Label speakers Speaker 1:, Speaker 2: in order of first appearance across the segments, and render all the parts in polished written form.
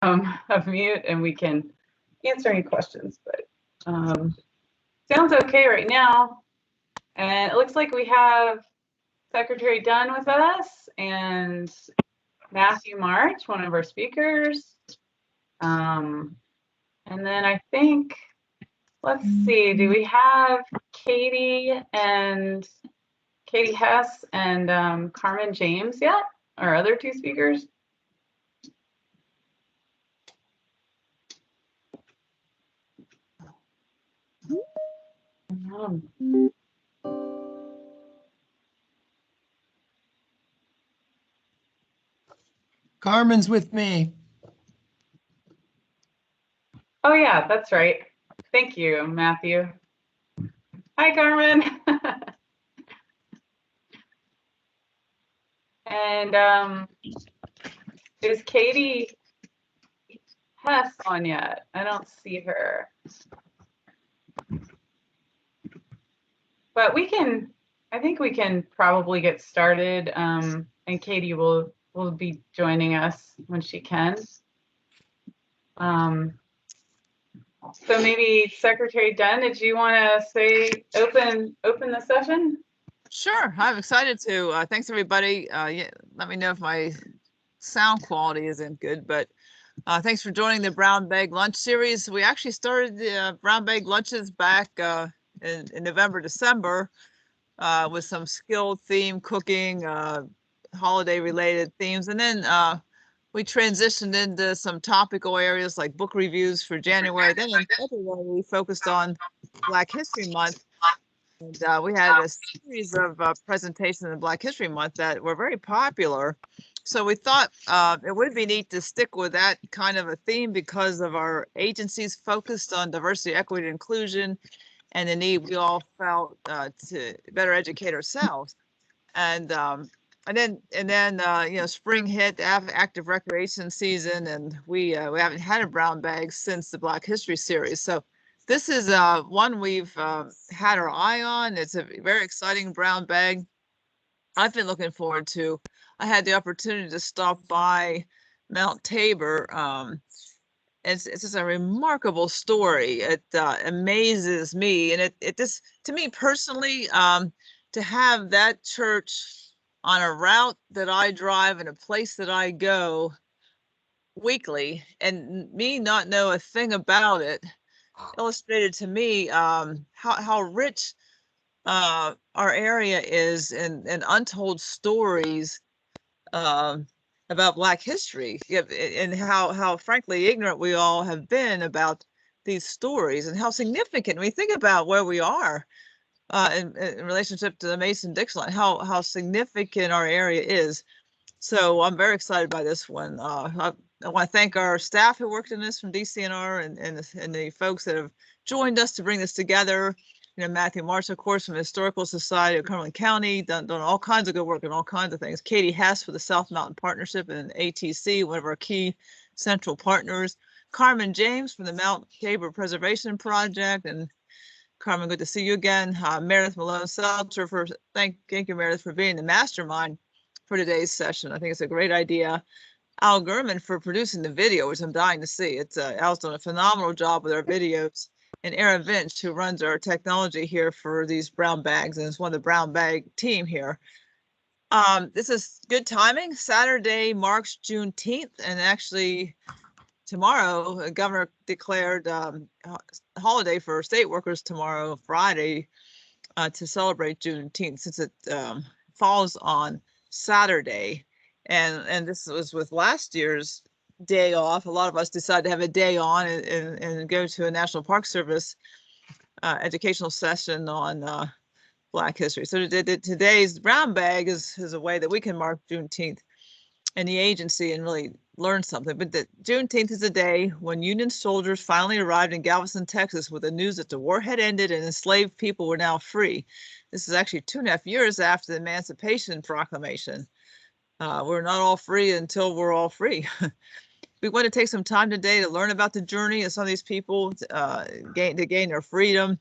Speaker 1: of mute and we can answer any questions, but sounds okay right now. And it looks like we have Secretary Dunn with us and Matthew March, one of our speakers. And then I think, let's see, do we have Katie Hess and Carmen James yet? Our other two speakers?
Speaker 2: Carmen's with me.
Speaker 1: Oh yeah, that's right. Thank you, Matthew. Hi, Carmen. And is Katie Hess on yet? I don't see her. But I think we can probably get started, and Katie will be joining us when she can. So maybe Secretary Dunn, did you want to say open the session?
Speaker 3: Sure, I'm excited to. Thanks everybody. Yeah, let me know if my sound quality isn't good, but thanks for joining the Brown Bag Lunch series. We actually started the Brown Bag Lunches back in November, December with some skilled theme cooking, holiday related themes. And then we transitioned into some topical areas like book reviews for January. Then in February, we focused on Black History Month. And we had a series of presentations in Black History Month that were very popular. So we thought it would be neat to stick with that kind of a theme because of our agencies focused on diversity, equity, and inclusion, and the need we all felt to better educate ourselves. And then you know, spring hit, active recreation season, and we haven't had a brown bag since the Black History series. So this is one we've had our eye on. It's a very exciting brown bag. I've been looking forward to. I had the opportunity to stop by Mount Tabor. It's just a remarkable story. It amazes me, and it just, to me personally, to have that church on a route that I drive and a place that I go weekly, and me not know a thing about it, illustrated to me how rich our area is in untold stories about Black history, and how frankly ignorant we all have been about these stories, and how significant we think about where we are in relationship to the Mason-Dixon line, how significant our area is. So I'm very excited by this one. I want to thank our staff who worked in this from DCNR and the folks that have joined us to bring this together. You know, Matthew March, of course, from the Historical Society of Cumberland County, done all kinds of good work on all kinds of things. Katie Hess for the South Mountain Partnership and ATC, one of our key central partners. Carmen James from the Mount Tabor Preservation Project, and Carmen, good to see you again. Meredith Malone-Seltzer, thank you, Meredith, for being the mastermind for today's session. I think it's a great idea. Al Germann for producing the video, which I'm dying to see. Al's done a phenomenal job with our videos. And Aaron Vinch, who runs our technology here for these brown bags, and is one of the brown bag team here. This is good timing. Saturday marks Juneteenth, and actually tomorrow, the governor declared holiday for state workers tomorrow, Friday, to celebrate Juneteenth, since it falls on Saturday. And this was with last year's day off. A lot of us decided to have a day on and go to a National Park Service educational session on Black history. So today's brown bag is a way that we can mark Juneteenth in the agency and really learn something. But Juneteenth is a day when Union soldiers finally arrived in Galveston, Texas, with the news that the war had ended and enslaved people were now free. This is actually 2.5 years after the Emancipation Proclamation. We're not all free until we're all free. We want to take some time today to learn about the journey of some of these people to gain their freedom,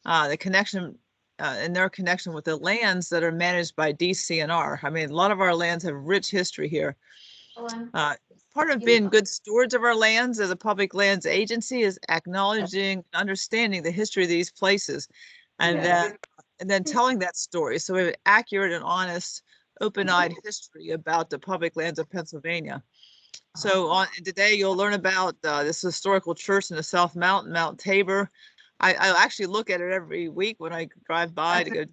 Speaker 3: the connection and their connection with the lands that are managed by DCNR. I mean, a lot of our lands have rich history here. Part of being good stewards of our lands as a public lands agency is acknowledging, understanding the history of these places, and then telling that story. So we have accurate and honest, open-eyed history about the public lands of Pennsylvania. So today you'll learn about this historical church in the South Mountain, Mount Tabor. I actually look at it every week when I drive by to go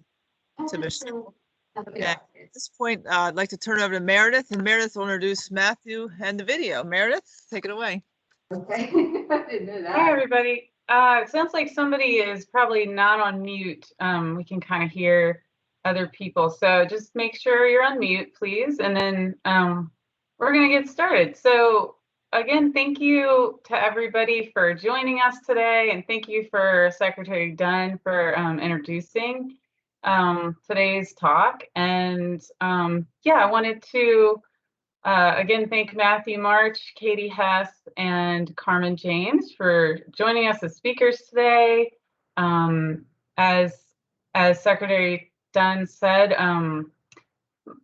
Speaker 3: to Michaux. At this point, I'd like to turn it over to Meredith, and Meredith will introduce Matthew and the video. Meredith, take it away.
Speaker 4: Okay, I didn't know that.
Speaker 1: Hi, everybody. It sounds like somebody is probably not on mute. We can kind of hear other people. So just make sure you're on mute, please. And then we're going to get started. So again, thank you to everybody for joining us today. And thank you for Secretary Dunn for introducing today's talk. And yeah, I wanted to again thank Matthew March, Katie Hess, and Carmen James for joining us as speakers today. As Secretary Dunn said,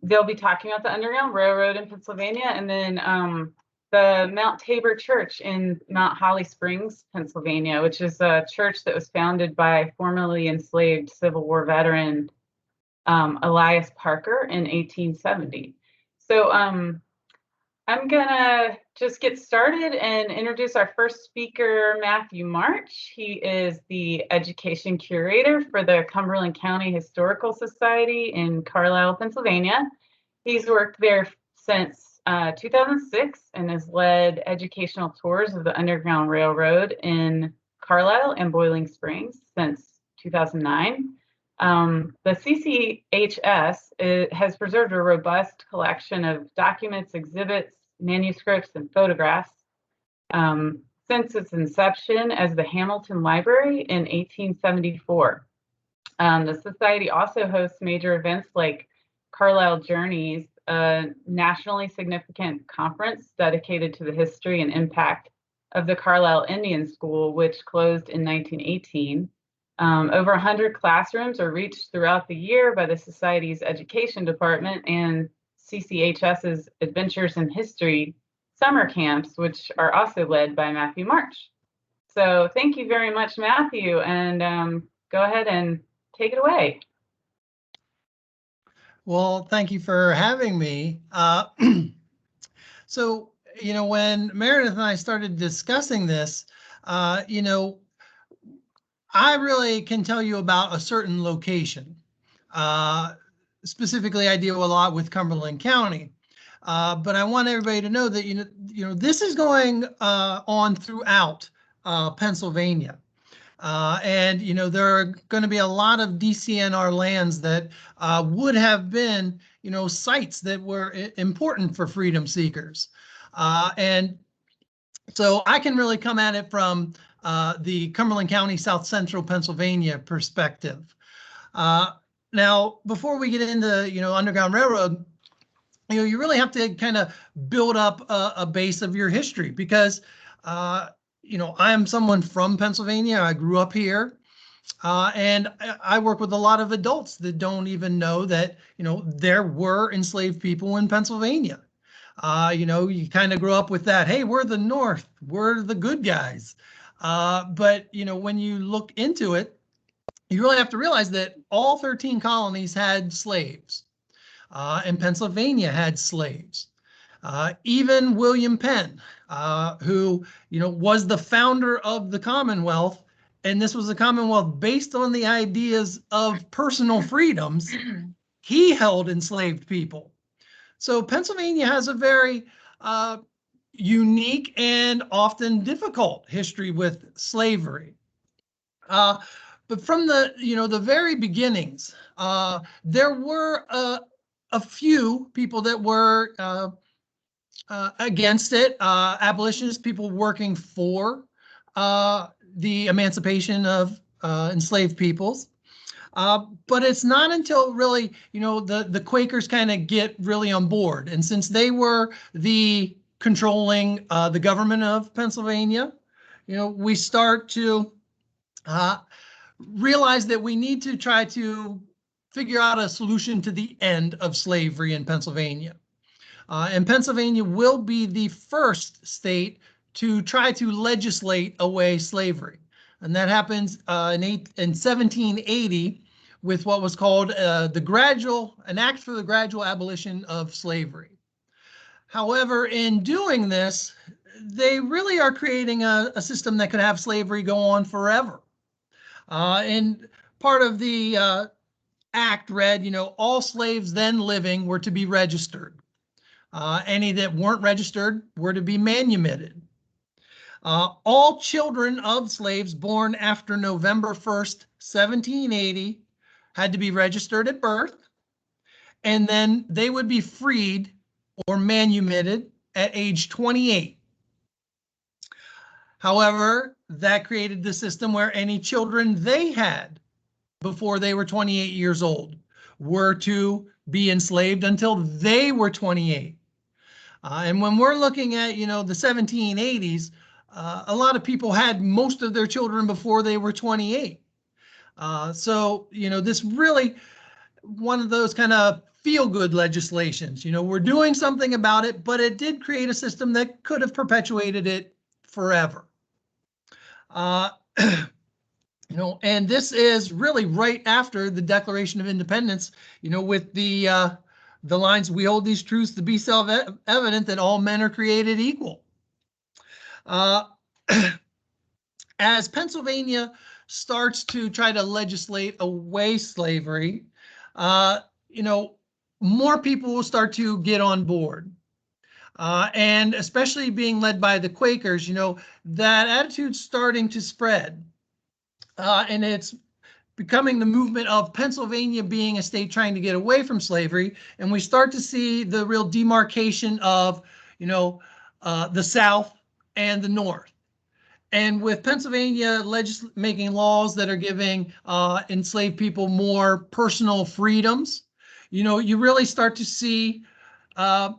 Speaker 1: they'll be talking about the Underground Railroad in Pennsylvania, and then the Mount Tabor Church in Mount Holly Springs, Pennsylvania, which is a church that was founded by formerly enslaved Civil War veteran Elias Parker in 1870. So I'm gonna just get started and introduce our first speaker, Matthew March. He is the education curator for the Cumberland County Historical Society in Carlisle, Pennsylvania. He's worked there since 2006 and has led educational tours of the Underground Railroad in Carlisle and Boiling Springs since 2009. The CCHS has preserved a robust collection of documents, exhibits, manuscripts, and photographs since its inception as the Hamilton Library in 1874. The Society also hosts major events like Carlisle Journeys, a nationally significant conference dedicated to the history and impact of the Carlisle Indian School, which closed in 1918. Over 100 classrooms are reached throughout the year by the Society's education department and CCHS's Adventures in History summer camps, which are also led by Matthew March. So thank you very much, Matthew, and go ahead and take it away.
Speaker 2: Well, thank you for having me. So, when Meredith and I started discussing this, I really can tell you about a certain location. Specifically, I deal a lot with Cumberland County, but I want everybody to know that this is going on throughout Pennsylvania. And there are going to be a lot of DCNR lands that would have been, sites that were important for freedom seekers. And so I can really come at it from the Cumberland County, South Central Pennsylvania perspective. Now, before we get into, Underground Railroad, you really have to kind of build up a base of your history because I am someone from Pennsylvania. I grew up here, and I work with a lot of adults that don't even know that, there were enslaved people in Pennsylvania. You kind of grow up with that, hey, we're the North, we're the good guys. But, when you look into it, you really have to realize that all 13 colonies had slaves, and Pennsylvania had slaves. Even William Penn, who, was the founder of the Commonwealth, and this was a Commonwealth based on the ideas of personal freedoms, he held enslaved people. So Pennsylvania has a very unique and often difficult history with slavery. But from the very beginnings, there were a few people that were against it, abolitionists, people working for the emancipation of enslaved peoples. But it's not until really, the Quakers kind of get really on board. And since they were the controlling the government of Pennsylvania, we start to realize that we need to try to figure out a solution to the end of slavery in Pennsylvania. And Pennsylvania will be the first state to try to legislate away slavery. And that happens in 1780 with what was called an act for the gradual abolition of slavery. However, in doing this, they really are creating a system that could have slavery go on forever. And part of the act read, all slaves then living were to be registered. Any that weren't registered were to be manumitted. All children of slaves born after November 1st, 1780 had to be registered at birth, and then they would be freed or manumitted at age 28. However, that created the system where any children they had before they were 28 years old were to be enslaved until they were 28. And when we're looking at, the 1780s, a lot of people had most of their children before they were 28. So, this really one of those kind of feel-good legislations. We're doing something about it, but it did create a system that could have perpetuated it forever. And this is really right after the Declaration of Independence, with the lines, "We hold these truths to be self-evident that all men are created equal." As Pennsylvania starts to try to legislate away slavery, more people will start to get on board. And especially being led by the Quakers, that attitude's starting to spread. And it's becoming the movement of Pennsylvania being a state trying to get away from slavery. And we start to see the real demarcation of, the South and the North. And with Pennsylvania making laws that are giving enslaved people more personal freedoms, you really start to see a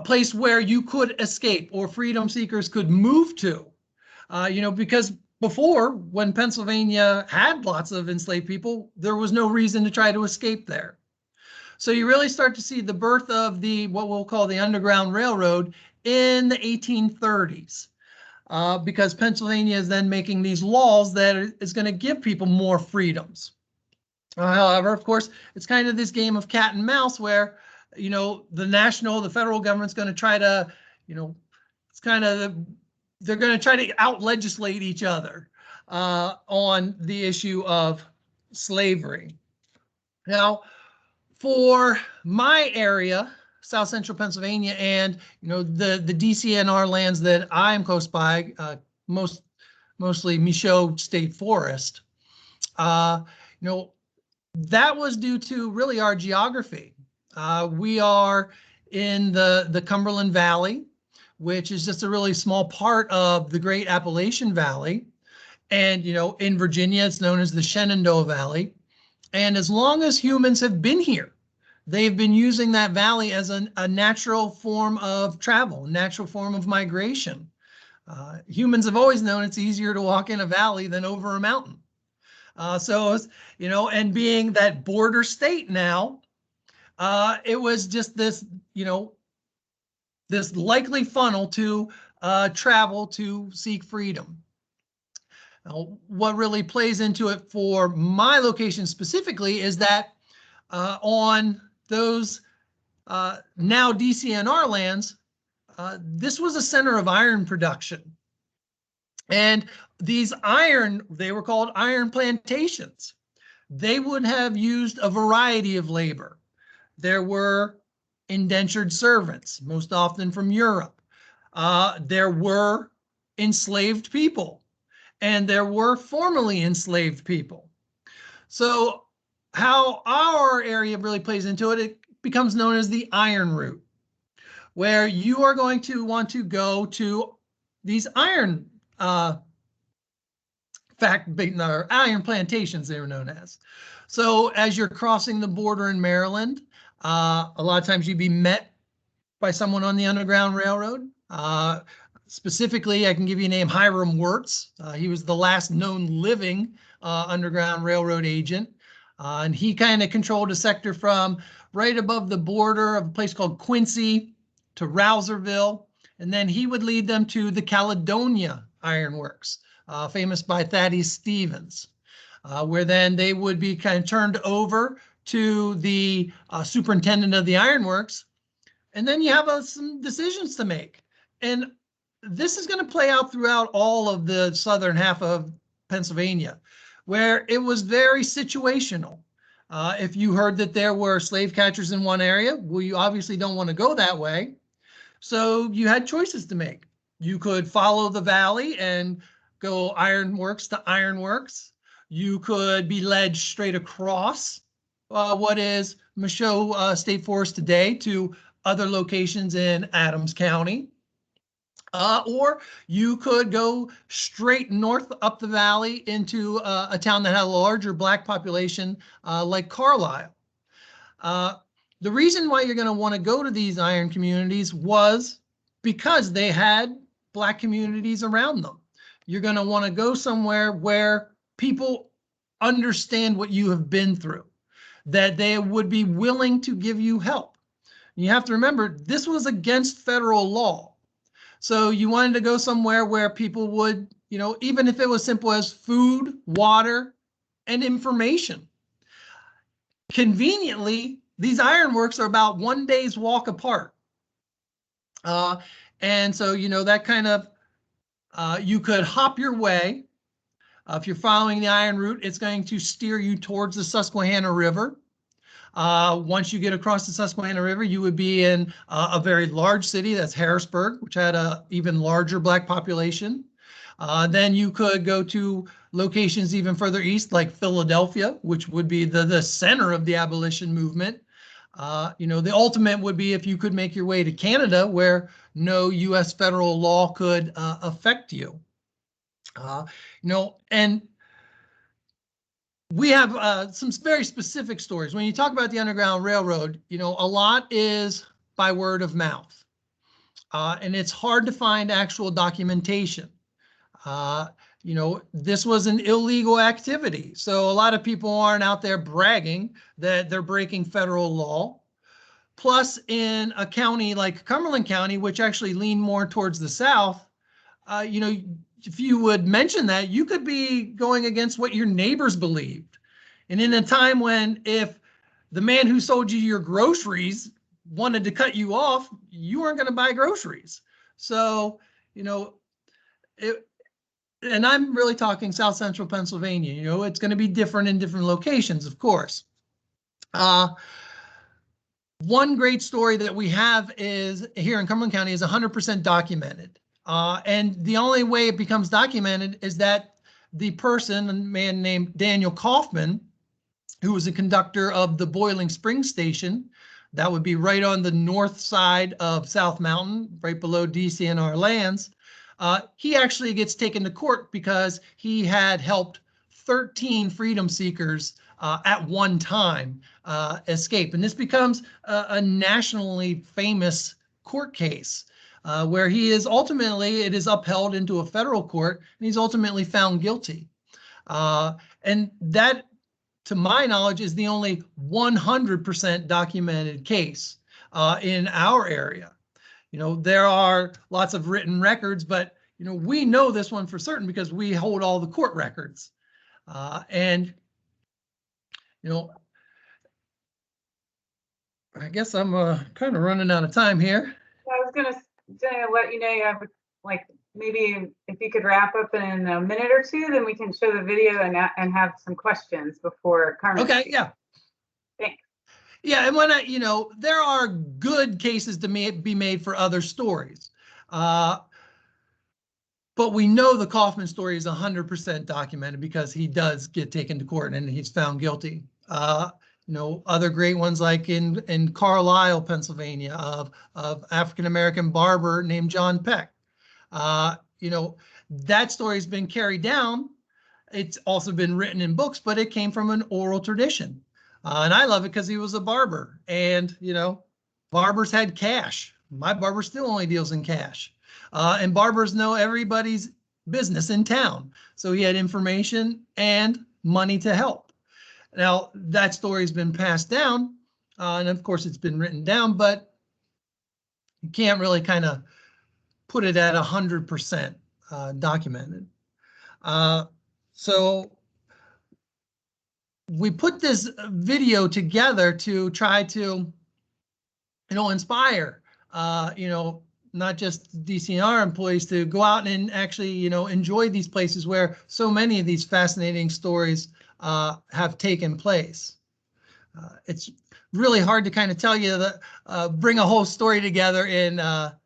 Speaker 2: place where you could escape or freedom seekers could move to, because before, when Pennsylvania had lots of enslaved people, there was no reason to try to escape there. So you really start to see the birth of what we'll call the Underground Railroad in the 1830s, because Pennsylvania is then making these laws that is going to give people more freedoms. However, of course, it's kind of this game of cat and mouse where, the federal government's going to try to, it's kind of they're going to try to out-legislate each other on the issue of slavery. Now, for my area, South Central Pennsylvania, and the DCNR lands that I am close by, mostly Michoux State Forest, that was due to really our geography. We are in the Cumberland Valley, which is just a really small part of the Great Appalachian Valley. And, in Virginia, it's known as the Shenandoah Valley. And as long as humans have been here, they've been using that valley as a natural form of travel, natural form of migration. Humans have always known it's easier to walk in a valley than over a mountain. And being that border state now, it was just this, this likely funnel to travel to seek freedom. Now, what really plays into it for my location specifically is that on those now DCNR lands, this was a center of iron production. And these they were called iron plantations. They would have used a variety of labor. There were indentured servants, most often from Europe. There were enslaved people, and there were formerly enslaved people. So how our area really plays into it, it becomes known as the iron route, where you are going to want to go to these iron iron plantations, they were known as. So as you're crossing the border in Maryland, a lot of times you'd be met by someone on the Underground Railroad. Specifically, I can give you a name, Hiram Wirtz. He was the last known living Underground Railroad agent. And he kind of controlled a sector from right above the border of a place called Quincy to Rouserville, and then he would lead them to the Caledonia Ironworks, famous by Thaddeus Stevens, where then they would be kind of turned over to the superintendent of the ironworks. And then you have some decisions to make. And this is going to play out throughout all of the southern half of Pennsylvania, where it was very situational. If you heard that there were slave catchers in one area, well, you obviously don't want to go that way. So you had choices to make. You could follow the valley and go ironworks to ironworks. You could be led straight across what is Michoa State Forest today to other locations in Adams County. Or you could go straight north up the valley into a town that had a larger Black population like Carlisle. The reason why you're going to want to go to these iron communities was because they had Black communities around them. You're going to want to go somewhere where people understand what you have been through, that they would be willing to give you help. You have to remember, this was against federal law. So you wanted to go somewhere where people would, you know, even if it was simple as food, water, and information. Conveniently, these ironworks are about 1 day's walk apart. And so, you know, that kind of, you could hop your way. If you're following the iron route, it's going to steer you towards the Susquehanna River. Once you get across the Susquehanna River, you would be in a very large city, that's Harrisburg, which had a even larger Black population. Then you could go to locations even further east, like Philadelphia, which would be the center of the abolition movement. You know, the ultimate would be if you could make your way to Canada, where no U.S. federal law could affect you. You know, and we have some very specific stories. When you talk about the Underground Railroad, you know, a lot is by word of mouth. And it's hard to find actual documentation. You know, this was an illegal activity. So a lot of people aren't out there bragging that they're breaking federal law. Plus, in a county like Cumberland County, which actually leaned more towards the south, you know, if you would mention that, you could be going against what your neighbors believed. And in a time when if the man who sold you your groceries wanted to cut you off, you weren't going to buy groceries. So, you know, and I'm really talking South Central Pennsylvania, you know, it's going to be different in different locations, of course. One great story that we have is here in Cumberland County is 100% documented. And the only way it becomes documented is that the person, a man named Daniel Kaufman, who was a conductor of the Boiling Spring Station, that would be right on the north side of South Mountain, right below DCNR Lands, he actually gets taken to court because he had helped 13 freedom seekers at one time escape. And this becomes a nationally famous court case. Where he is ultimately, it is upheld into a federal court, and he's ultimately found guilty. And that, to my knowledge, is the only 100% documented case in our area. You know, there are lots of written records, but, you know, we know this one for certain because we hold all the court records. And, you know, I guess I'm kind of running out of time here.
Speaker 1: I was gonna let you know you have, like, maybe if you could wrap up in a minute or two, then we can show the video and have some questions before Carmen.
Speaker 2: Okay, yeah.
Speaker 1: Thanks.
Speaker 2: Yeah, and when you know, there are good cases to be made for other stories. But we know the Kaufman story is 100% documented because he does get taken to court and he's found guilty. You know, other great ones like in Carlisle, Pennsylvania, of African-American barber named John Peck. You know, that story has been carried down. It's also been written in books, but it came from an oral tradition. And I love it because he was a barber. And, you know, barbers had cash. My barber still only deals in cash. And barbers know everybody's business in town. So he had information and money to help. Now, that story's been passed down, and of course it's been written down, but, you can't really kind of put it at 100% documented. So we put this video together to try to, inspire, not just DCNR employees to go out and actually, enjoy these places where so many of these fascinating stories have taken place. It's really hard to kind of tell you that, bring a whole story together in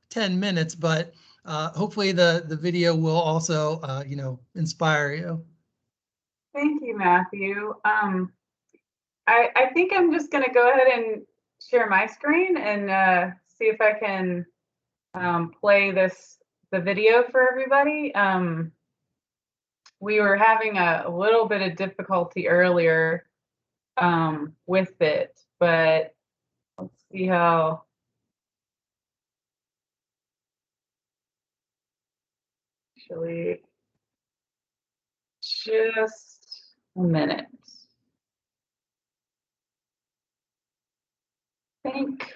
Speaker 2: 10 minutes, but hopefully the video will also, inspire you.
Speaker 1: Thank you, Matthew. I think I'm just going to go ahead and share my screen and see if I can play the video for everybody. We were having a little bit of difficulty earlier with it, but let's see how. Actually, just a minute. I think.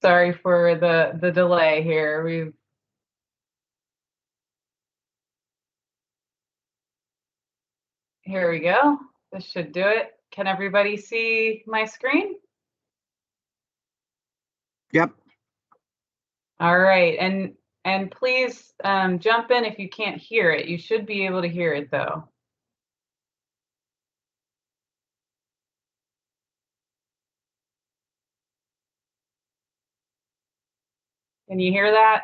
Speaker 1: Sorry for the delay here. Here we go. This should do it. Can everybody see my screen?
Speaker 5: Yep.
Speaker 1: All right, and please jump in if you can't hear it. You should be able to hear it though. Can you hear that?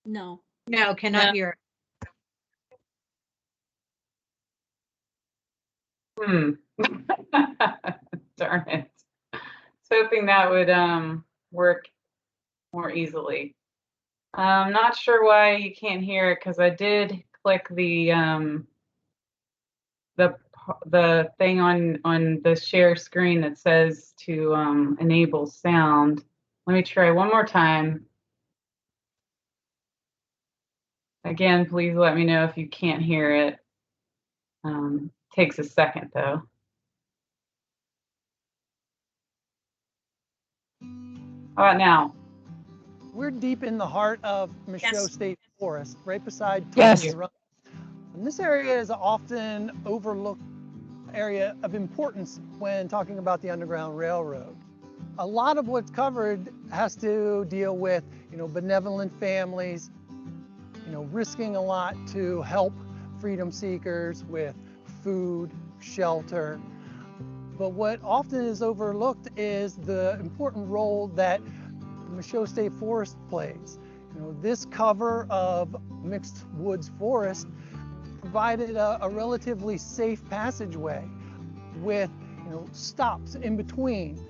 Speaker 6: No.
Speaker 7: No, cannot
Speaker 1: No.
Speaker 7: hear.
Speaker 1: Darn it. I was hoping that would work more easily. I'm not sure why you can't hear it because I did click the thing on the share screen that says to enable sound. Let me try one more time. Again, please let me know if you can't hear it. Takes a second though. How about now?
Speaker 2: We're deep in the heart of Michoa
Speaker 7: Yes.
Speaker 2: State Forest, right beside
Speaker 1: Yes.
Speaker 2: Tabor Run. And this area is an often overlooked area of importance when talking about the Underground Railroad. A lot of what's covered has to deal with, benevolent families, risking a lot to help freedom seekers with food, shelter. But what often is overlooked is the important role that the Michoa State Forest plays. This cover of mixed woods forest provided a relatively safe passageway with stops in between.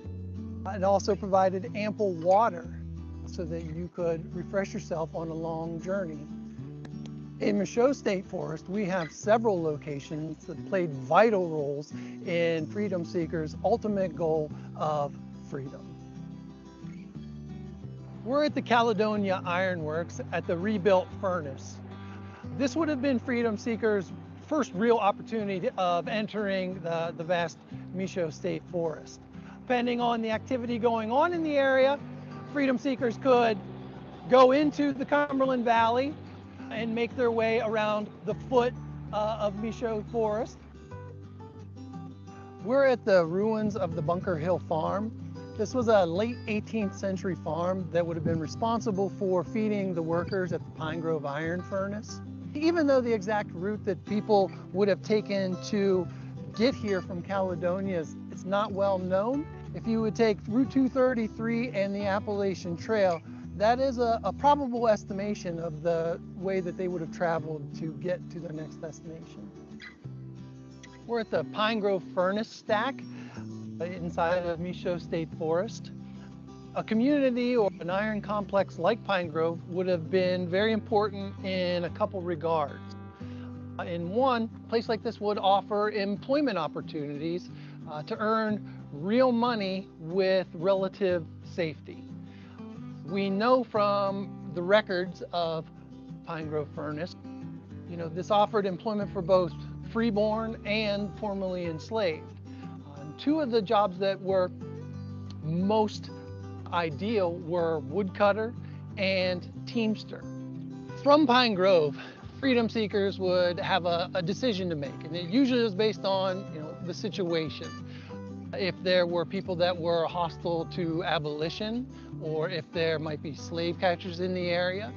Speaker 2: It also provided ample water so that you could refresh yourself on a long journey. In Michoa State Forest, we have several locations that played vital roles in freedom seekers' ultimate goal of freedom. We're at the Caledonia Iron Works at the rebuilt furnace. This would have been freedom seekers' first real opportunity of entering the vast Michoa State Forest. Depending on the activity going on in the area, freedom seekers could go into the Cumberland Valley and make their way around the foot of Michoa Forest. We're at the ruins of the Bunker Hill Farm. This was a late 18th century farm that would have been responsible for feeding the workers at the Pine Grove Iron Furnace. Even though the exact route that people would have taken to get here from Caledonia is not well known, if you would take Route 233 and the Appalachian Trail, that is a probable estimation of the way that they would have traveled to get to their next destination. We're at the Pine Grove Furnace Stack inside of Michoa State Forest. A community or an iron complex like Pine Grove would have been very important in a couple regards. In one, a place like this would offer employment opportunities to earn real money with relative safety. We know from the records of Pine Grove Furnace, this offered employment for both freeborn and formerly enslaved. Two of the jobs that were most ideal were woodcutter and teamster. From Pine Grove, freedom seekers would have a decision to make, and it usually was based on, the situation. If there were people that were hostile to abolition, or if there might be slave catchers in the area,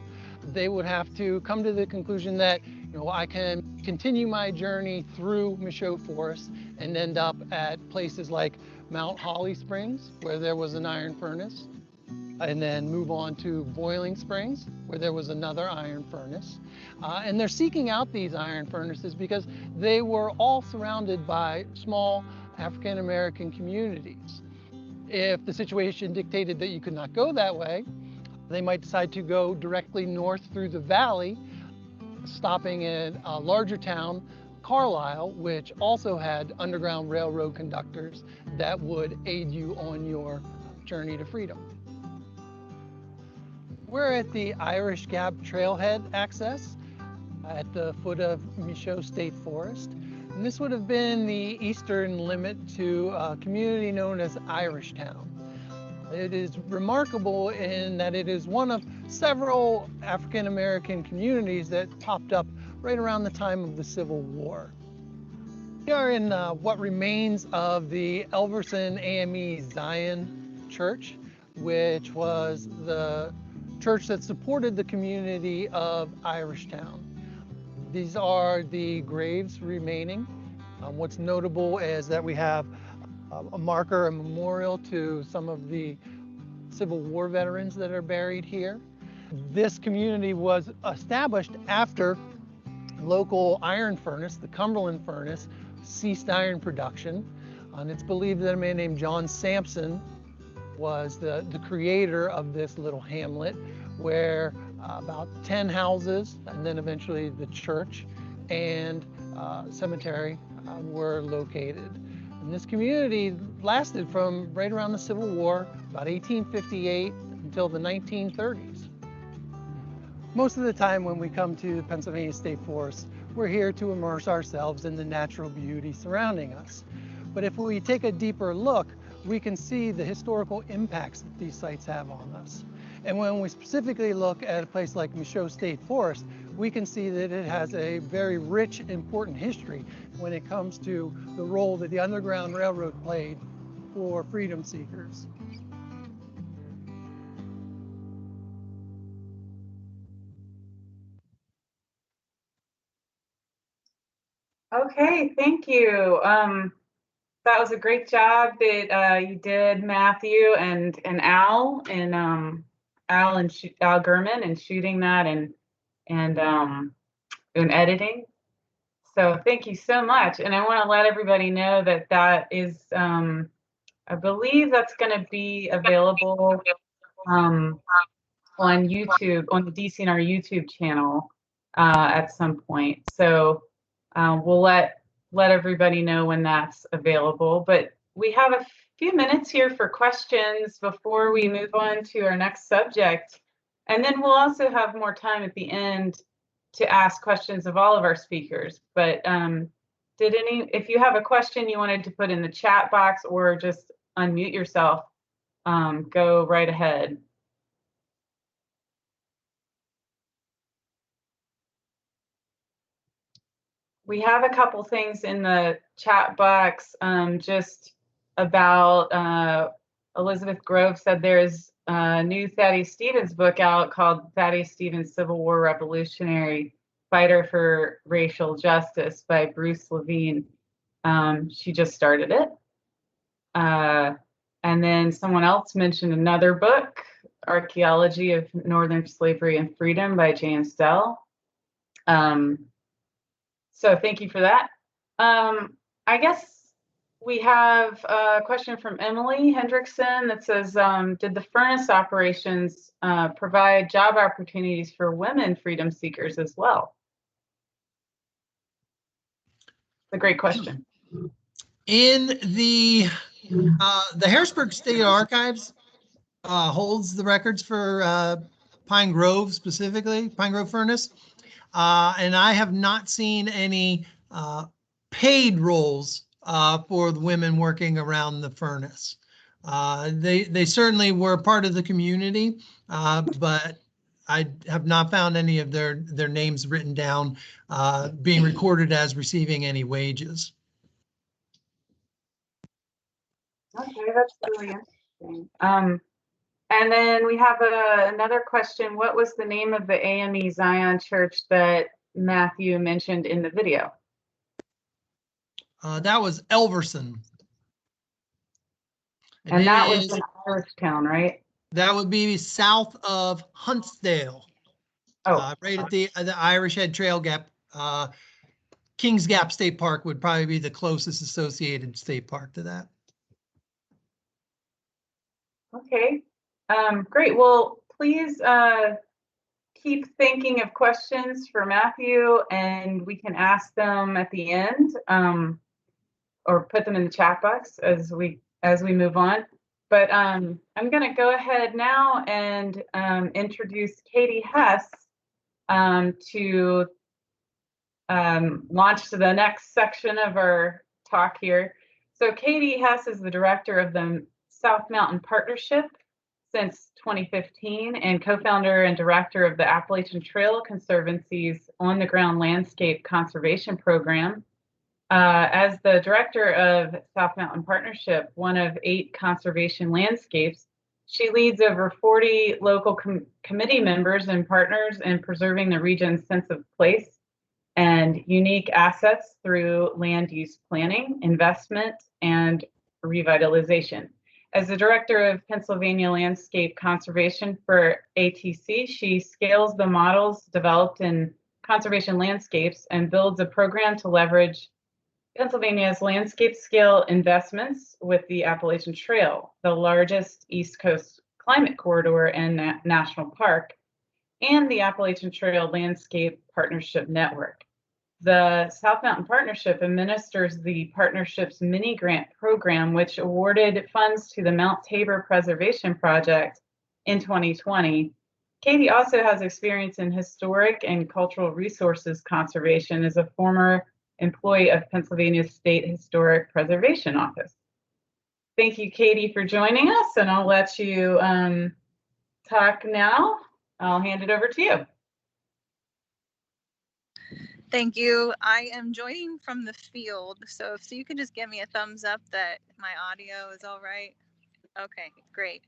Speaker 2: they would have to come to the conclusion that, I can continue my journey through Michoa Forest and end up at places like Mount Holly Springs, where there was an iron furnace, and then move on to Boiling Springs, where there was another iron furnace. And they're seeking out these iron furnaces because they were all surrounded by small African American communities. If the situation dictated that you could not go that way, they might decide to go directly north through the valley, stopping in a larger town, Carlisle, which also had Underground Railroad conductors that would aid you on your journey to freedom. We're at the Irish Gap Trailhead access at the foot of Michoa State Forest. And this would have been the eastern limit to a community known as Irishtown. It is remarkable in that it is one of several African American communities that popped up right around the time of the Civil War. We are in what remains of the Elverson AME Zion Church, which was the church that supported the community of Irishtown. These are the graves remaining. What's notable is that we have a marker, a memorial to some of the Civil War veterans that are buried here. This community was established after local iron furnace, the Cumberland furnace, ceased iron production. And it's believed that a man named John Sampson was the creator of this little hamlet, where about 10 houses, and then eventually the church and cemetery were located. And this community lasted from right around the Civil War, about 1858 until the 1930s. Most of the time when we come to the Pennsylvania State Forest, we're here to immerse ourselves in the natural beauty surrounding us. But if we take a deeper look, we can see the historical impacts that these sites have on us. And when we specifically look at a place like Michoa State Forest, we can see that it has a very rich, important history when it comes to the role that the Underground Railroad played for freedom seekers.
Speaker 1: Okay, thank you. That was a great job that you did, Matthew and Al and Al Germann, and shooting that and editing. So thank you so much. And I want to let everybody know that that is, I believe that's going to be available on YouTube, on the DCNR YouTube channel at some point. So we'll let everybody know when that's available. But we have a few minutes here for questions before we move on to our next subject. And then we'll also have more time at the end to ask questions of all of our speakers. But if you have a question you wanted to put in the chat box or just unmute yourself, go right ahead. We have a couple things in the chat box just about Elizabeth Grove said there's a new Thaddeus Stevens book out called Thaddeus Stevens, Civil War Revolutionary Fighter for Racial Justice by Bruce Levine. She just started it. And then someone else mentioned another book, Archaeology of Northern Slavery and Freedom by James Dell. So thank you for that. I guess we have a question from Emily Hendrickson that says, did the furnace operations provide job opportunities for women freedom seekers as well? It's a great question.
Speaker 2: In the Harrisburg State Archives holds the records for Pine Grove specifically, Pine Grove Furnace. And I have not seen any paid roles for the women working around the furnace. They certainly were part of the community, but I have not found any of their names written down, being recorded as receiving any wages.
Speaker 1: Okay, that's really interesting. And then we have another question. What was the name of the AME Zion Church that Matthew mentioned in the video?
Speaker 2: That was Elverson.
Speaker 1: And that was in Irish Town, right?
Speaker 2: That would be south of Huntsdale.
Speaker 1: Oh,
Speaker 2: Right at the Irish Head Trail Gap. Kings Gap State Park would probably be the closest associated state park to that.
Speaker 1: okay. Great. Well, please keep thinking of questions for Matthew, and we can ask them at the end, or put them in the chat box as we move on. But I'm going to go ahead now and introduce Katie Hess to launch to the next section of our talk here. So Katie Hess is the director of the South Mountain Partnership since 2015 and co-founder and director of the Appalachian Trail Conservancy's on-the-ground landscape conservation program. As the director of South Mountain Partnership, one of 8 conservation landscapes, she leads over 40 local committee members and partners in preserving the region's sense of place and unique assets through land use planning, investment, and revitalization. As the director of Pennsylvania Landscape Conservation for ATC, she scales the models developed in conservation landscapes and builds a program to leverage Pennsylvania's landscape scale investments with the Appalachian Trail, the largest East Coast climate corridor and national park, and the Appalachian Trail Landscape Partnership Network. The South Mountain Partnership administers the partnership's mini grant program, which awarded funds to the Mount Tabor Preservation Project in 2020. Katie also has experience in historic and cultural resources conservation as a former employee of Pennsylvania's State Historic Preservation Office. Thank you, Katie, for joining us, and I'll let you talk now. I'll hand it over to you.
Speaker 5: Thank you. I am joining from the field, so if you can just give me a thumbs up that my audio is all right. Okay, great.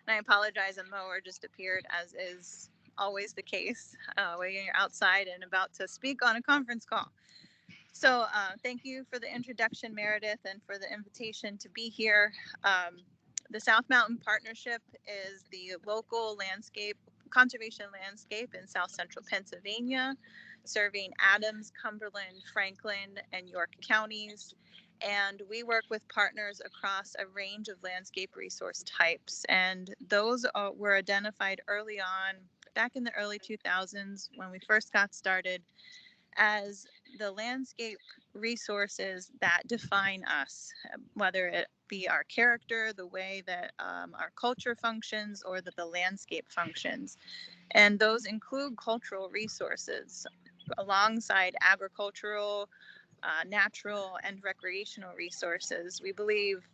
Speaker 5: And I apologize, a mower just appeared, as is always the case when you're outside and about to speak on a conference call. So thank you for the introduction, Meredith, and for the invitation to be here. The South Mountain Partnership is the local conservation landscape in South Central Pennsylvania, serving Adams, Cumberland, Franklin, and York counties. And we work with partners across a range of landscape resource types. And those were identified early on, back in the early 2000s, when we first got started, as the landscape resources that define us, whether it be our character, the way that our culture functions, or that the landscape functions. And those include cultural resources alongside agricultural, natural, and recreational resources. We believe,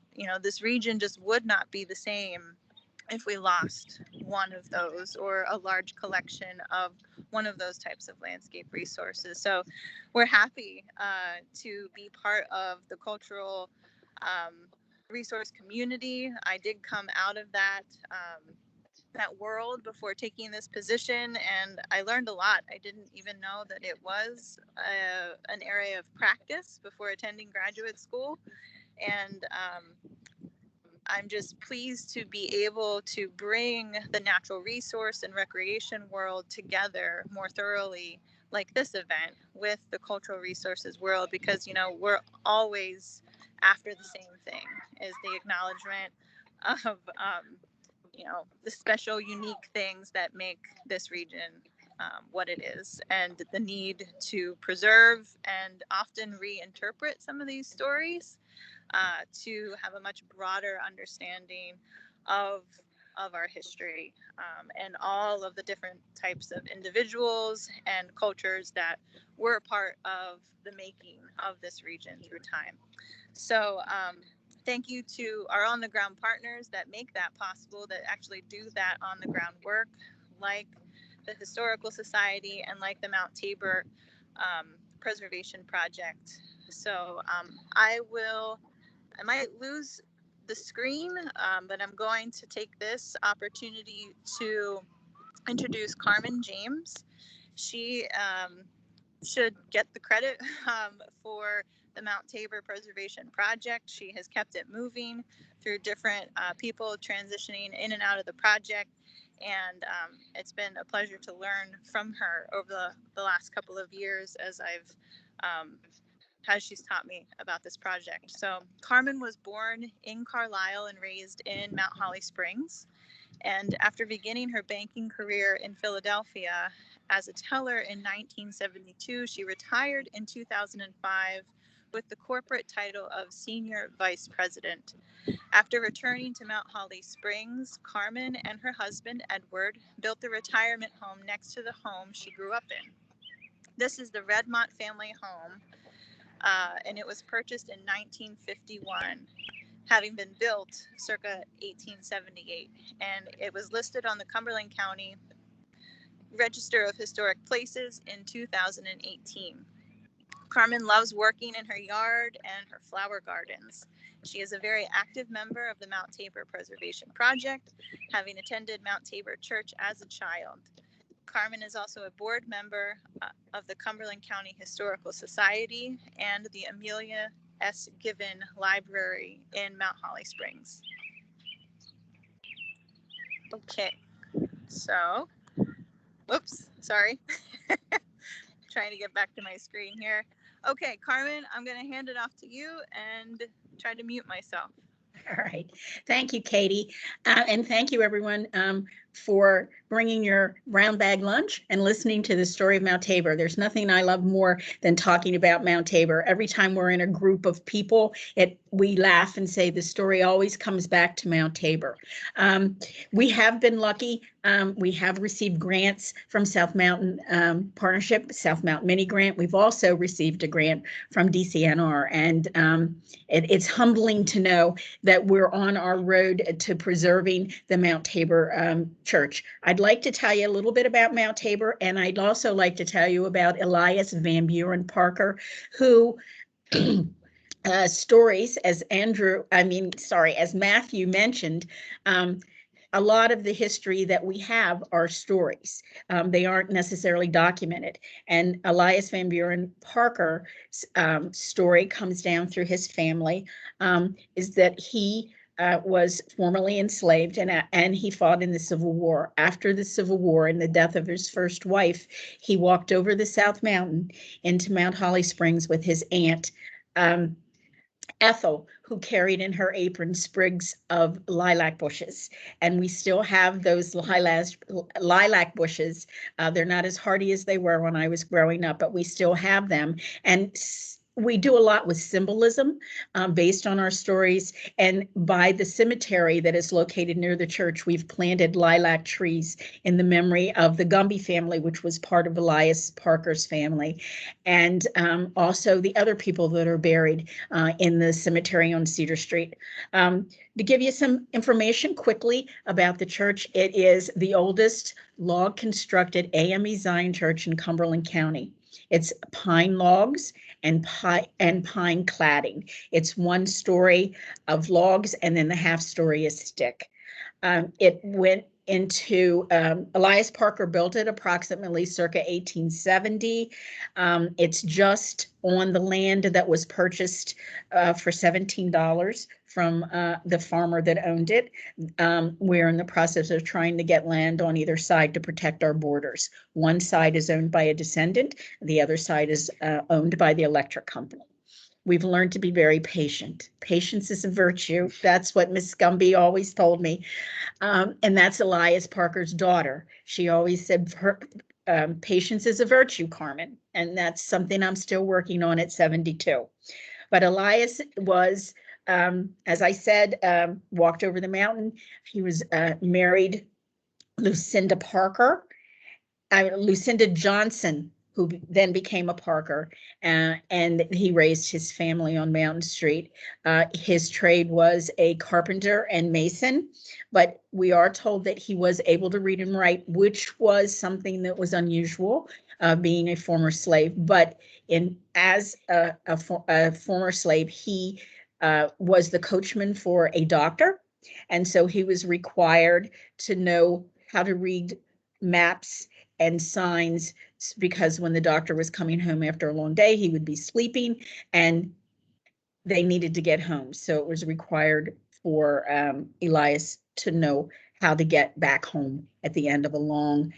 Speaker 5: this region just would not be the same if we lost one of those, or a large collection of one of those types of landscape resources. So we're happy to be part of the cultural resource community. I did come out of that world before taking this position, and I learned a lot. I didn't even know that it was an area of practice before attending graduate school. And I'm just pleased to be able to bring the natural resource and recreation world together more thoroughly, like this event, with the cultural resources world, because, we're always after the same thing, is the acknowledgement of, the special, unique things that make this region what it is, and the need to preserve and often reinterpret some of these stories to have a much broader understanding of of our history, and all of the different types of individuals and cultures that were a part of the making of this region through time. So thank you to our on-the-ground partners that make that possible, that actually do that on-the-ground work, like the Historical Society and like the Mount Tabor Preservation Project. So I might lose the screen, but I'm going to take this opportunity to introduce Carmen James. She should get the credit for the Mount Tabor Preservation Project. She has kept it moving through different people transitioning in and out of the project. And it's been a pleasure to learn from her over the last couple of years as she's taught me about this project. So Carmen was born in Carlisle and raised in Mount Holly Springs. And after beginning her banking career in Philadelphia as a teller in 1972, she retired in 2005 with the corporate title of Senior Vice President. After returning to Mount Holly Springs, Carmen and her husband, Edward, built the retirement home next to the home she grew up in. This is the Redmont family home, and it was purchased in 1951, having been built circa 1878, and it was listed on the Cumberland County Register of Historic Places in 2018. Carmen loves working in her yard and her flower gardens. She is a very active member of the Mount Tabor Preservation Project, having attended Mount Tabor Church as a child. Carmen is also a board member of the Cumberland County Historical Society and the Amelia S. Given Library in Mount Holly Springs. Okay, so, oops, sorry. Trying to get back to my screen here. Okay, Carmen, I'm going to hand it off to you and try to mute myself.
Speaker 7: All right. Thank you, Katie. And thank you, everyone, for bringing your brown bag lunch and listening to the story of Mount Tabor. There's nothing I love more than talking about Mount Tabor. Every time we're in a group of people, we laugh and say the story always comes back to Mount Tabor. We have been lucky. We have received grants from South Mountain Partnership, South Mountain Mini Grant. We've also received a grant from DCNR, and it's humbling to know that we're on our road to preserving the Mount Tabor Church. I'd like to tell you a little bit about Mount Tabor, and I'd also like to tell you about Elias Van Buren Parker, who stories, as Matthew mentioned, a lot of the history that we have are stories. They aren't necessarily documented. And Elias Van Buren Parker's story comes down through his family, is that he was formerly enslaved and he fought in the Civil War. After the Civil War and the death of his first wife, he walked over the South Mountain into Mount Holly Springs with his aunt, Ethel, who carried in her apron sprigs of lilac bushes. And we still have those lilac bushes. They're not as hardy as they were when I was growing up, but we still have them. And we do a lot with symbolism based on our stories. And by the cemetery that is located near the church, we've planted lilac trees in the memory of the Gumby family, which was part of Elias Parker's family. And also the other people that are buried in the cemetery on Cedar Street. To give you some information quickly about the church, it is the oldest log constructed AME Zion church in Cumberland County. It's pine logs and pine cladding. It's one story of logs and then the half story is stick. It went into, Elias Parker built it approximately circa 1870. It's just on the land that was purchased for $17 from the farmer that owned it. We're in the process of trying to get land on either side to protect our borders. One side is owned by a descendant, the other side is owned by the electric company. We've learned to be very patient. Patience is a virtue. That's what Miss Gumby always told me. And that's Elias Parker's daughter. She always said patience is a virtue, Carmen. And that's something I'm still working on at 72. But Elias was as I said, walked over the mountain. He was married Lucinda Johnson, who then became a Parker, and he raised his family on Mountain Street. His trade was a carpenter and mason, but we are told that he was able to read and write, which was something that was unusual, being a former slave. But as a former slave, he was the coachman for a doctor, and so he was required to know how to read maps and signs, because when the doctor was coming home after a long day, he would be sleeping and they needed to get home. So it was required for Elias to know how to get back home at the end of a long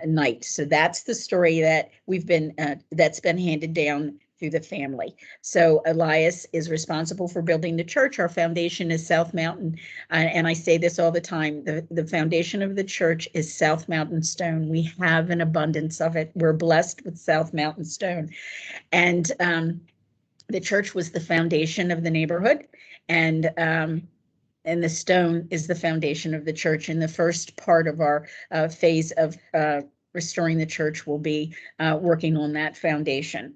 Speaker 7: night. So that's the story that that's been handed down through the family. So Elias is responsible for building the church. Our foundation is South Mountain. And I say this all the time, the foundation of the church is South Mountain stone. We have an abundance of it. We're blessed with South Mountain stone. And the church was the foundation of the neighborhood. And the stone is the foundation of the church. And the first part of our phase of restoring the church will be working on that foundation.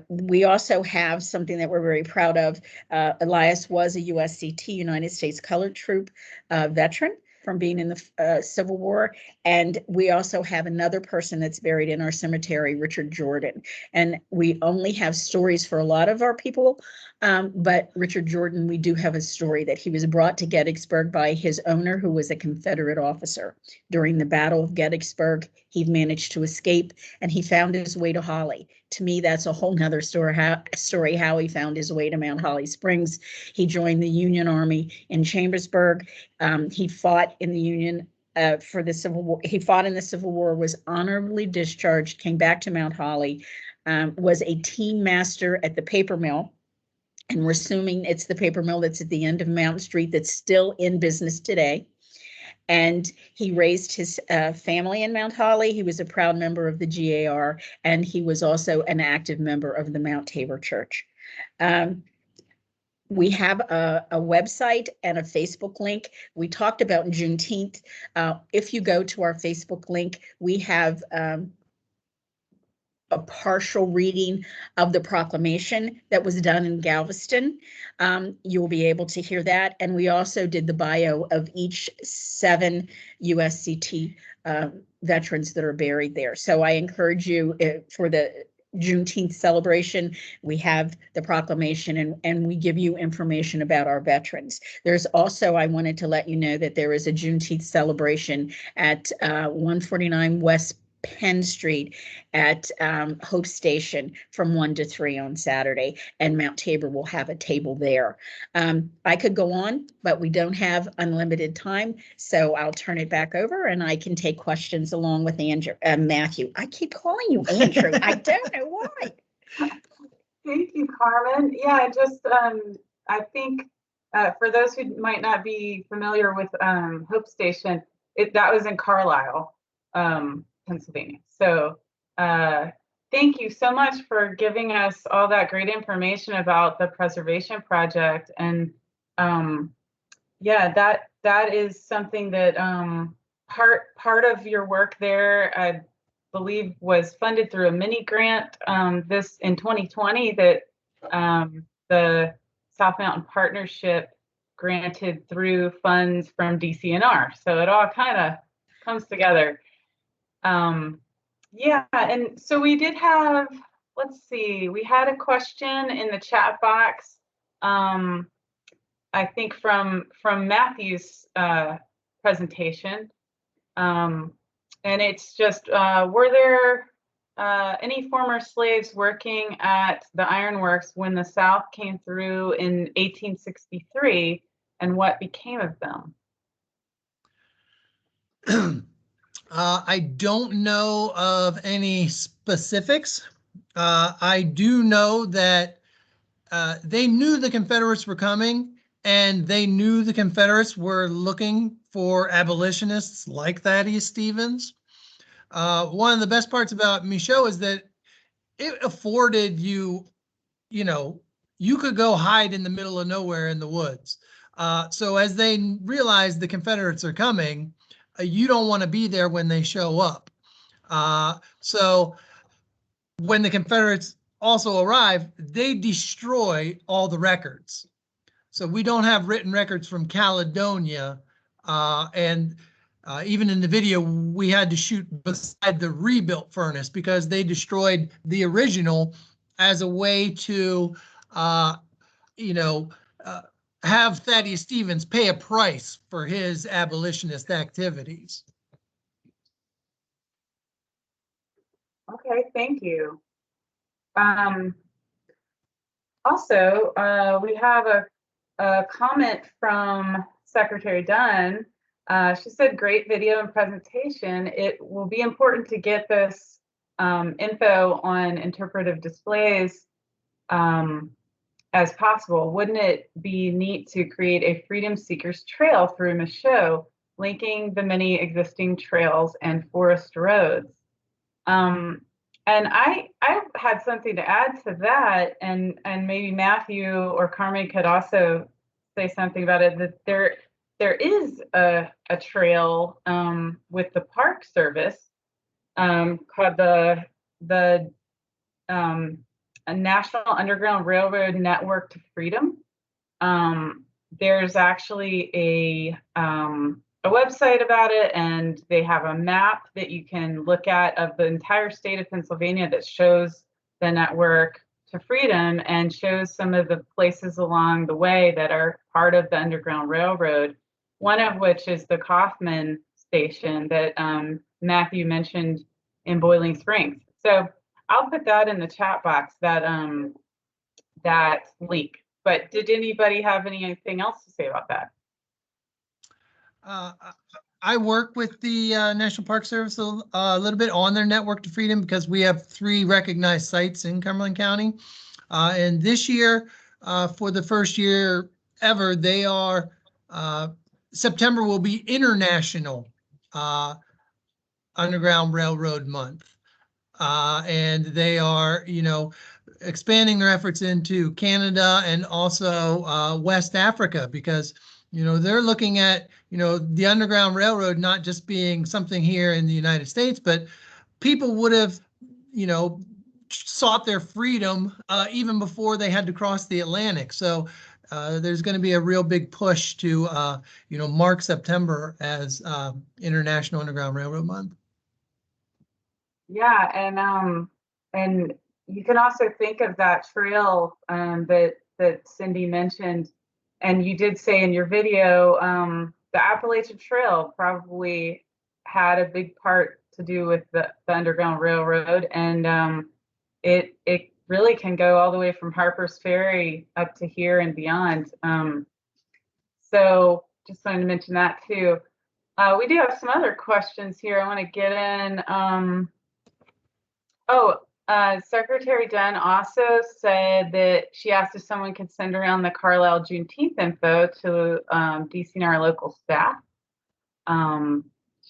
Speaker 7: We also have something that we're very proud of. Elias was a USCT, United States Colored Troop veteran from being in the Civil War. And we also have another person that's buried in our cemetery, Richard Jordan. And we only have stories for a lot of our people, but Richard Jordan, we do have a story that he was brought to Gettysburg by his owner, who was a Confederate officer. During the Battle of Gettysburg, he managed to escape and he found his way to Holly. To me, that's a whole nother story how he found his way to Mount Holly Springs. He joined the Union Army in Chambersburg. He fought in the Union for the Civil War. He fought in the Civil War, was honorably discharged, came back to Mount Holly, was a team master at the paper mill. And we're assuming it's the paper mill that's at the end of Mountain Street that's still in business today. And he raised his family in Mount Holly. He was a proud member of the GAR, and he was also an active member of the Mount Tabor Church. We have a website and a Facebook link. We talked about Juneteenth. If you go to our Facebook link, we have a partial reading of the proclamation that was done in Galveston. You'll be able to hear that. And we also did the bio of each 7 USCT veterans that are buried there. So I encourage you for the Juneteenth celebration, we have the proclamation and we give you information about our veterans. There's also, I wanted to let you know that there is a Juneteenth celebration at 149 West Penn Street at Hope Station from 1 to 3 on Saturday, and Mount Tabor will have a table there. I could go on, but we don't have unlimited time, so I'll turn it back over and I can take questions along with Andrew, Matthew. I keep calling you Andrew. I don't know why.
Speaker 1: Thank you, Carmen. Yeah, just I think for those who might not be familiar with Hope Station, that was in Carlisle, Pennsylvania. So thank you so much for giving us all that great information about the preservation project. And yeah, that is something that part of your work there, I believe, was funded through a mini grant this in 2020 that the South Mountain Partnership granted through funds from DCNR. So it all kind of comes together. Yeah, and so we did have, let's see, we had a question in the chat box, I think from Matthew's presentation, and it's just, were there any former slaves working at the ironworks when the South came through in 1863, and what became of them?
Speaker 2: I don't know of any specifics. I do know that they knew the Confederates were coming, and they knew the Confederates were looking for abolitionists like Thaddeus Stevens. One of the best parts about Michoa is that it afforded you, you could go hide in the middle of nowhere in the woods. So as they realize the Confederates are coming, you don't want to be there when they show up. So when the Confederates also arrive, they destroy all the records. So we don't have written records from Caledonia. And even in the video, we had to shoot beside the rebuilt furnace because they destroyed the original as a way to, have Thaddeus Stevens pay a price for his abolitionist activities.
Speaker 1: Okay, thank you. Also, we have a comment from Secretary Dunn. She said, great video and presentation. It will be important to get this info on interpretive displays as possible. Wouldn't it be neat to create a freedom seekers trail through Michoa, linking the many existing trails and forest roads? And I had something to add to that, and maybe Matthew or Carmen could also say something about it, that there is a trail with the Park Service called the National Underground Railroad Network to Freedom. There's actually a website about it, and they have a map that you can look at of the entire state of Pennsylvania that shows the network to freedom and shows some of the places along the way that are part of the Underground Railroad, one of which is the Kaufman station that Matthew mentioned in Boiling Springs. So I'll put that in the chat box, that link. But did anybody have anything else to say about that?
Speaker 2: I work with the National Park Service a little bit on their network to freedom because we have 3 recognized sites in Cumberland County. And this year, for the first year ever, they are, September will be International Underground Railroad Month. And they are, expanding their efforts into Canada and also West Africa, because they're looking at, the Underground Railroad not just being something here in the United States, but people would have, sought their freedom even before they had to cross the Atlantic. So there's going to be a real big push to, mark September as International Underground Railroad Month.
Speaker 1: Yeah, and you can also think of that trail that Cindy mentioned, and you did say in your video, the Appalachian Trail probably had a big part to do with the Underground Railroad, and it really can go all the way from Harper's Ferry up to here and beyond. So just wanted to mention that too. We do have some other questions here I want to get in. Secretary Dunn also said that she asked if someone could send around the Carlisle Juneteenth info to DCNR local staff.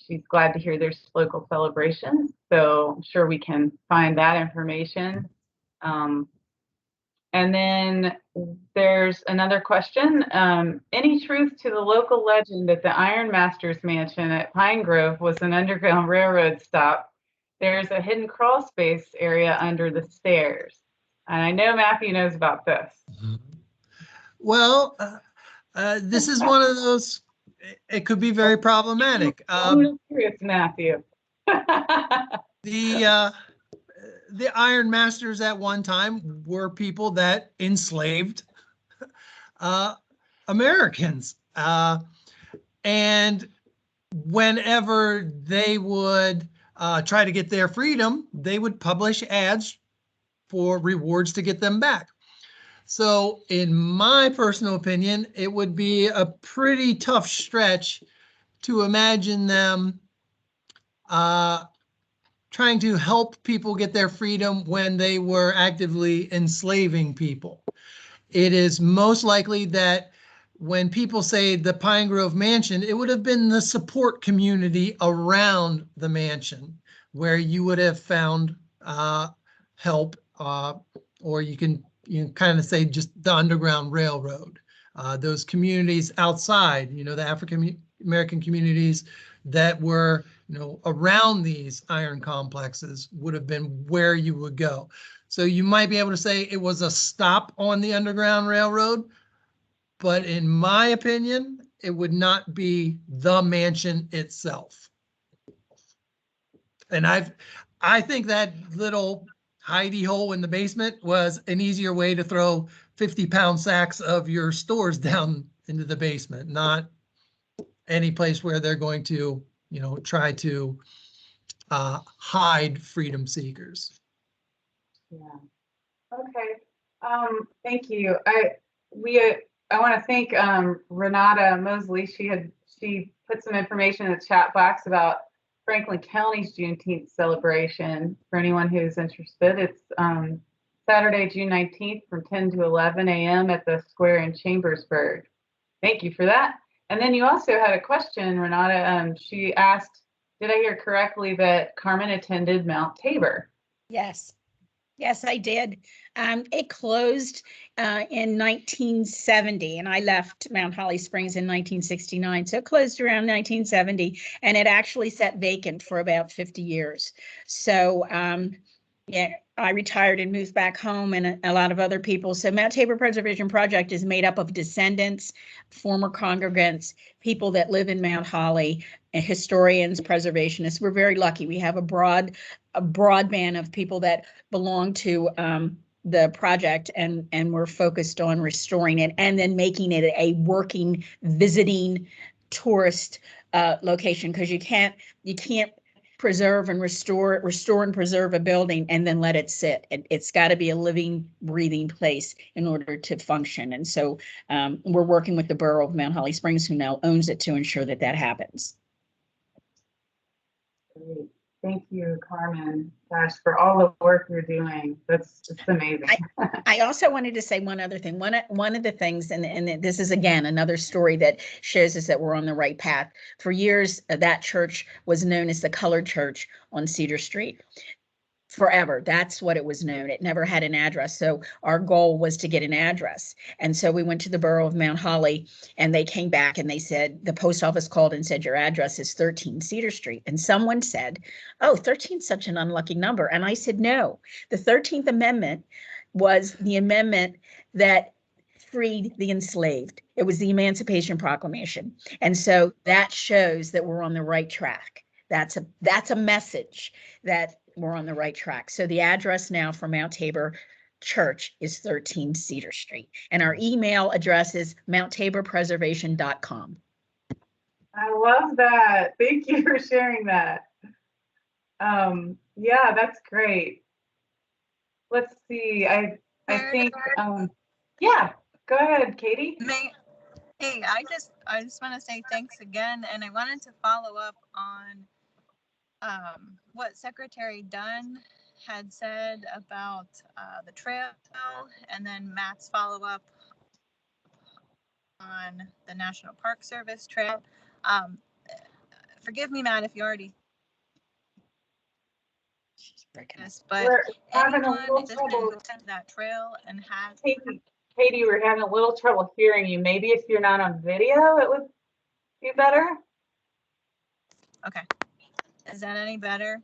Speaker 1: She's glad to hear there's local celebrations, so I'm sure we can find that information. And then there's another question. Any truth to the local legend that the Iron Masters Mansion at Pine Grove was an Underground Railroad stop? There's a hidden crawl space area under the stairs. And I know Matthew knows about this.
Speaker 2: Well, this is one of those, it could be very problematic.
Speaker 1: I'm curious, Matthew.
Speaker 2: The Iron Masters at one time were people that enslaved Americans. And whenever they would try to get their freedom, they would publish ads for rewards to get them back. So in my personal opinion, it would be a pretty tough stretch to imagine them trying to help people get their freedom when they were actively enslaving people. It is most likely that when people say the Pine Grove Mansion, it would have been the support community around the mansion where you would have found help, or you can, you know, kind of say just the Underground Railroad. Those communities outside, you know, the African American communities that were, you know, around these iron complexes would have been where you would go. So you might be able to say it was a stop on the Underground Railroad, but in my opinion, it would not be the mansion itself. And I think that little hidey hole in the basement was an easier way to throw 50-pound sacks of your stores down into the basement, not any place where they're going to, you know, try to hide freedom seekers.
Speaker 1: Yeah. Okay. Thank you. I want to thank Renata Mosley. She put some information in the chat box about Franklin County's Juneteenth celebration for anyone who's interested. It's Saturday, June 19th from 10 to 11 a.m. at the square in Chambersburg. Thank you for that. And then you also had a question, Renata. She asked, did I hear correctly that Carmen attended Mount Tabor?
Speaker 7: Yes. Yes, I did. It closed in 1970, and I left Mount Holly Springs in 1969. So it closed around 1970, and it actually sat vacant for about 50 years. So yeah, I retired and moved back home, and a lot of other people. So Mount Tabor Preservation Project is made up of descendants, former congregants, people that live in Mount Holly, historians, preservationists. We're very lucky. We have a broad band of people that belong to the project, and we're focused on restoring it and then making it a working, visiting tourist location, because you can't preserve and restore and preserve a building and then let it sit. It's got to be a living, breathing place in order to function. And so we're working with the borough of Mount Holly Springs, who now owns it, to ensure that that happens.
Speaker 1: Great. Thank you, Carmen, gosh, for all the work you're doing. It's amazing.
Speaker 7: I also wanted to say one other thing. One of the things, and this is again another story that shows us that we're on the right path. For years, that church was known as the Colored Church on Cedar Street. Forever, that's what it was known. It never had an address. So our goal was to get an address. And so we went to the borough of Mount Holly, and they came back and they said, the post office called and said, your address is 13 Cedar Street. And someone said, oh, 13 is such an unlucky number. And I said, no, the 13th Amendment was the amendment that freed the enslaved. It was the Emancipation Proclamation. And so that shows that we're on the right track. That's a message that we're on the right track. So the address now for Mount Tabor Church is 13 Cedar Street. And our email address is mounttaborpreservation.com.
Speaker 1: I love that. Thank you for sharing that. Yeah, that's great. Let's see. I think, yeah, go ahead, Katie.
Speaker 5: Hey, I just want to say thanks again. And I wanted to follow up on what Secretary Dunn had said about the trail, and then Matt's follow-up on the National Park Service trail. Forgive me, Matt, if you already this, but anyone that's been hooked into that trail and has
Speaker 1: Katie, we're having a little trouble hearing you. Maybe if you're not on video, it would be better.
Speaker 5: Okay. Is that any better?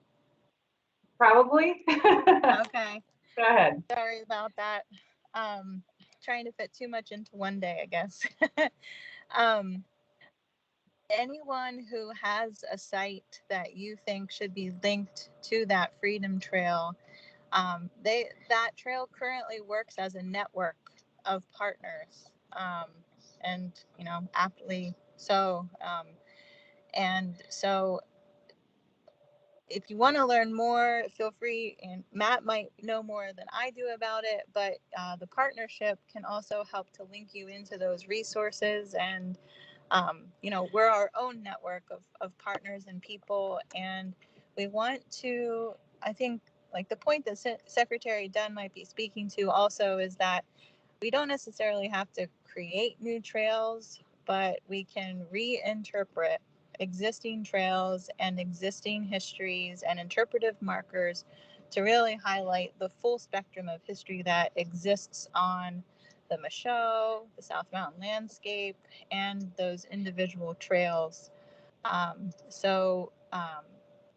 Speaker 1: Probably.
Speaker 5: Okay.
Speaker 1: Go ahead.
Speaker 5: Sorry about that. Trying to fit too much into one day, I guess. Anyone who has a site that you think should be linked to that Freedom Trail, that trail currently works as a network of partners, and aptly so. And so if you want to learn more, feel free, and Matt might know more than I do about it, but the partnership can also help to link you into those resources. And, we're our own network of partners and people. And we want to, I think, like the point that Secretary Dunn might be speaking to also is that we don't necessarily have to create new trails, but we can reinterpret existing trails and existing histories and interpretive markers to really highlight the full spectrum of history that exists on the Michoa, the South Mountain landscape, and those individual trails.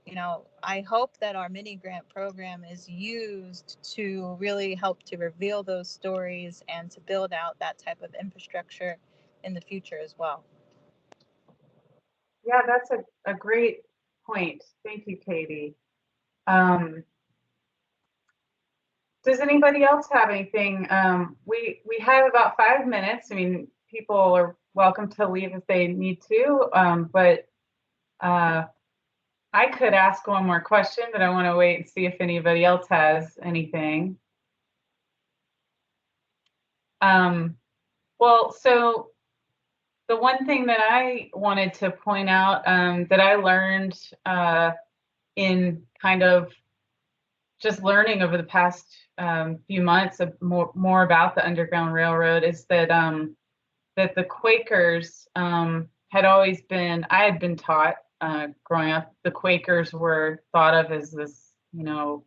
Speaker 5: You know, I hope that our mini grant program is used to really help to reveal those stories and to build out that type of infrastructure in the future as well.
Speaker 1: Yeah, that's a great point. Thank you, Katie. Does anybody else have anything? We have about 5 minutes. I mean, people are welcome to leave if they need to, but I could ask one more question, but I want to wait and see if anybody else has anything. Well, so the one thing that I wanted to point out that I learned in kind of just learning over the past few months of more about the Underground Railroad is that that the Quakers had always been, I had been taught growing up, the Quakers were thought of as this, you know,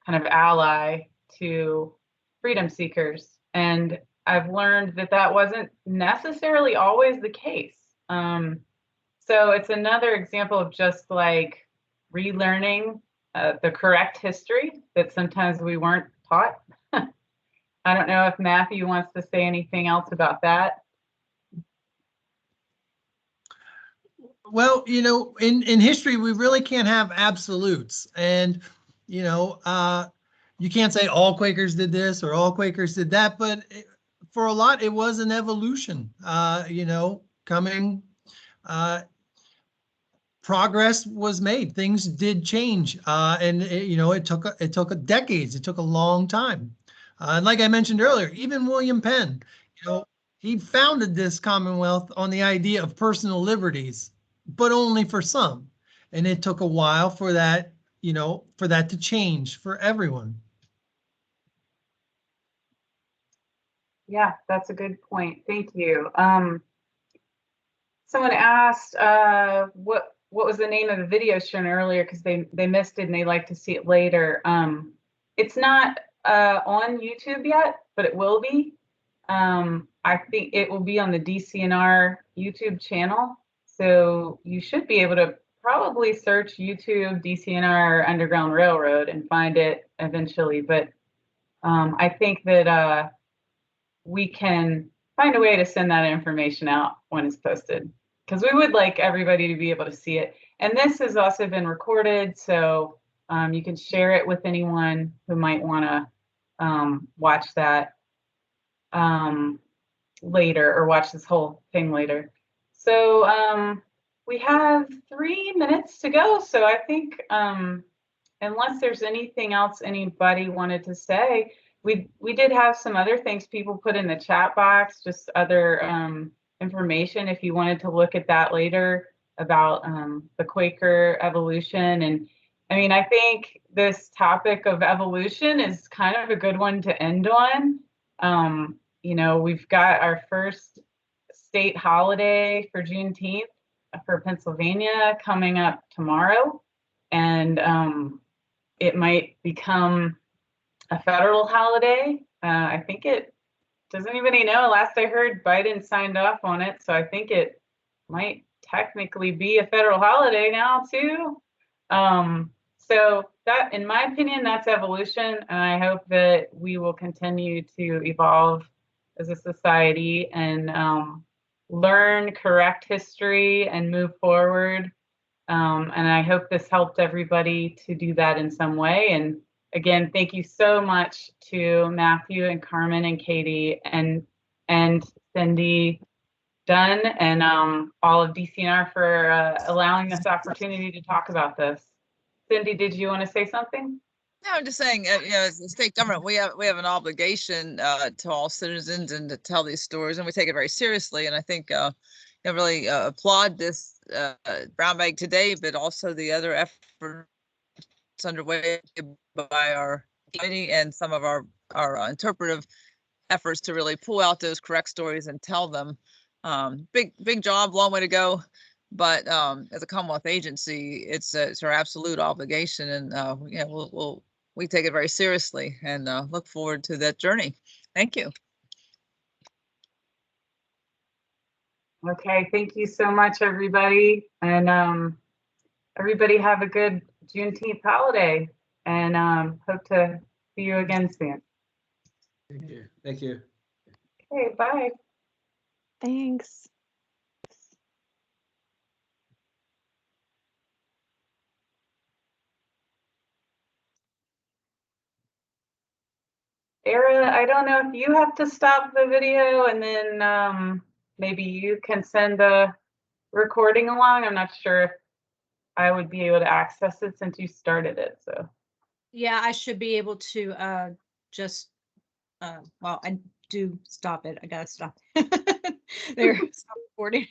Speaker 1: kind of ally to freedom seekers. And I've learned that that wasn't necessarily always the case. So it's another example of just like relearning the correct history that sometimes we weren't taught. I don't know if Matthew wants to say anything else about that.
Speaker 2: Well, you know, in history, we really can't have absolutes. And, you know, you can't say all Quakers did this or all Quakers did that, but for a lot, it was an evolution, you know, progress was made. Things did change, and you know, it took decades. It took a long time. And like I mentioned earlier, even William Penn, you know, he founded this Commonwealth on the idea of personal liberties, but only for some. And it took a while for that, you know, for that to change for everyone.
Speaker 1: Yeah, that's a good point. Thank you. Someone asked what was the name of the video shown earlier because they missed it and they like to see it later. It's not on YouTube yet, but it will be. I think it will be on the DCNR YouTube channel. So you should be able to probably search YouTube DCNR Underground Railroad and find it eventually. But I think that we can find a way to send that information out when it's posted, because we would like everybody to be able to see it. And this has also been recorded, so you can share it with anyone who might want to watch that later, or watch this whole thing later. So we have 3 minutes to go. So I think unless there's anything else anybody wanted to say, we did have some other things people put in the chat box, just other information if you wanted to look at that later about the Quaker evolution. And I mean, I think this topic of evolution is kind of a good one to end on. You know, we've got our first state holiday for Juneteenth for Pennsylvania coming up tomorrow, and it might become a federal holiday. I think it, does anybody know? Last I heard, Biden signed off on it, so I think it might technically be a federal holiday now too. So that, in my opinion, that's evolution, and I hope that we will continue to evolve as a society and learn correct history and move forward. And I hope this helped everybody to do that in some way. And again, thank you so much to Matthew and Carmen and Katie and Cindy Dunn and all of DCNR for allowing this opportunity to talk about this. Cindy, did you want to say something?
Speaker 3: No, I'm just saying, you know, as the state government, we have an obligation to all citizens and to tell these stories, and we take it very seriously. And I think I really applaud this brown bag today, but also the other efforts underway by our committee and some of our interpretive efforts to really pull out those correct stories and tell them. Big job, long way to go. But as a Commonwealth agency, it's our absolute obligation, and you know, we'll we take it very seriously and look forward to that journey. Thank you.
Speaker 1: Okay, thank you so much, everybody. And everybody have a good Juneteenth holiday, and hope to see you again soon.
Speaker 8: Thank you. Thank you.
Speaker 1: Okay, bye.
Speaker 6: Thanks.
Speaker 1: Era, I don't know if you have to stop the video and then maybe you can send the recording along. I'm not sure if I would be able to access it since you started it. So
Speaker 9: Yeah, I should be able to just well, I do stop it. I gotta stop. There, stop recording.